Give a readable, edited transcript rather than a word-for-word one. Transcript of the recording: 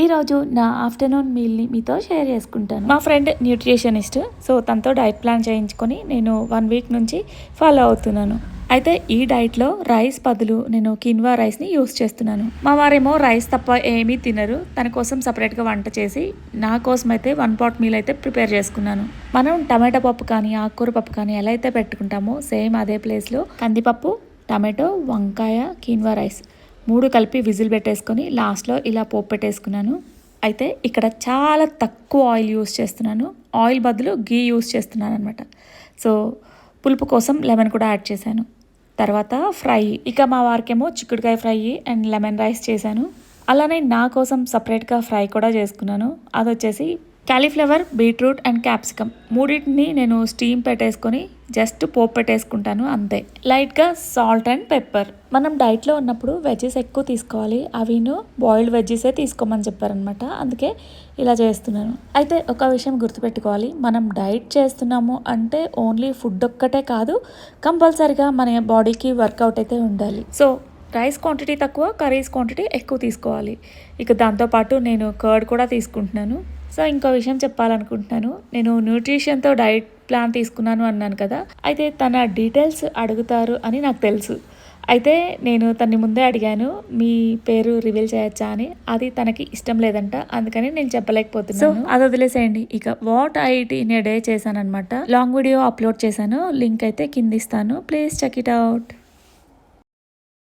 ఈరోజు నా ఆఫ్టర్నూన్ మీల్ని మీతో షేర్ చేసుకుంటాను. మా ఫ్రెండ్ న్యూట్రిషనిస్ట్, సో తనతో డైట్ ప్లాన్ చేయించుకొని నేను 1 వీక్ నుంచి ఫాలో అవుతున్నాను. అయితే ఈ డైట్లో రైస్ బదులు నేను కిన్వా రైస్ని యూస్ చేస్తున్నాను. మా వారేమో రైస్ తప్ప ఏమీ తినరు. తన కోసం సపరేట్గా వంట చేసి నా కోసం అయితే 1 పాట్ మీల్ అయితే ప్రిపేర్ చేసుకున్నాను. మనం టమాటో పప్పు కానీ ఆకుకూర పప్పు కానీ ఎలా అయితే పెట్టుకుంటామో సేమ్ అదే ప్లేస్లో కందిపప్పు, టమాటో, వంకాయ, కిన్వా రైస్ 3 కలిపి విజిల్ పెట్టేసుకొని లాస్ట్లో ఇలా పోపు పెట్టేసుకున్నాను. అయితే ఇక్కడ చాలా తక్కువ ఆయిల్ యూస్ చేస్తున్నాను. ఆయిల్ బదులు గీ యూస్ చేస్తున్నాను అనమాట. సో పులుపు కోసం లెమన్ కూడా యాడ్ చేశాను. తర్వాత ఫ్రై, ఇక మా వారికేమో చిక్కుడుకాయ ఫ్రై అండ్ లెమన్ రైస్ చేశాను. అలానే నా కోసం సపరేట్గా ఫ్రై కూడా చేసుకున్నాను. అది వచ్చేసి క్యాలీఫ్లవర్, బీట్రూట్ అండ్ క్యాప్సికమ్ మూడింటిని నేను స్టీమ్ పెట్టేసుకొని జస్ట్ పోపు పెట్టేసుకుంటాను అంతే. లైట్గా సాల్ట్ అండ్ పెప్పర్. మనం డైట్లో ఉన్నప్పుడు వెజ్జెస్ ఎక్కువ తీసుకోవాలి, అవిను బాయిల్డ్ వెజ్జెసే తీసుకోమని చెప్పారనమాట. అందుకే ఇలా చేస్తున్నాను. అయితే ఒక విషయం గుర్తుపెట్టుకోవాలి, మనం డైట్ చేస్తున్నాము అంటే ఓన్లీ ఫుడ్ ఒక్కటే కాదు, కంపల్సరీగా మన బాడీకి వర్కౌట్ అయితే ఉండాలి. సో రైస్ క్వాంటిటీ తక్కువ, కర్రీస్ క్వాంటిటీ ఎక్కువ తీసుకోవాలి. ఇక దాంతోపాటు నేను కర్డ్ కూడా తీసుకుంటున్నాను. సో ఇంకో విషయం చెప్పాలనుకుంటున్నాను, నేను న్యూట్రిషన్తో డైట్ ప్లాన్ తీసుకున్నాను అన్నాను కదా, అయితే తన డీటెయిల్స్ అడుగుతారు అని నాకు తెలుసు. అయితే నేను తన్ని ముందే అడిగాను, మీ పేరు రివీల్ చేయొచ్చా అని. అది తనకి ఇష్టం లేదంట, అందుకని నేను చెప్పలేకపోతున్నాను. సో అది వదిలేసేయండి. ఇక what I eat in a day చేశాను అనమాట. లాంగ్ వీడియో అప్లోడ్ చేశాను, లింక్ అయితే కింద ఇస్తాను, ప్లీజ్ చెక్ ఇట్ అవుట్.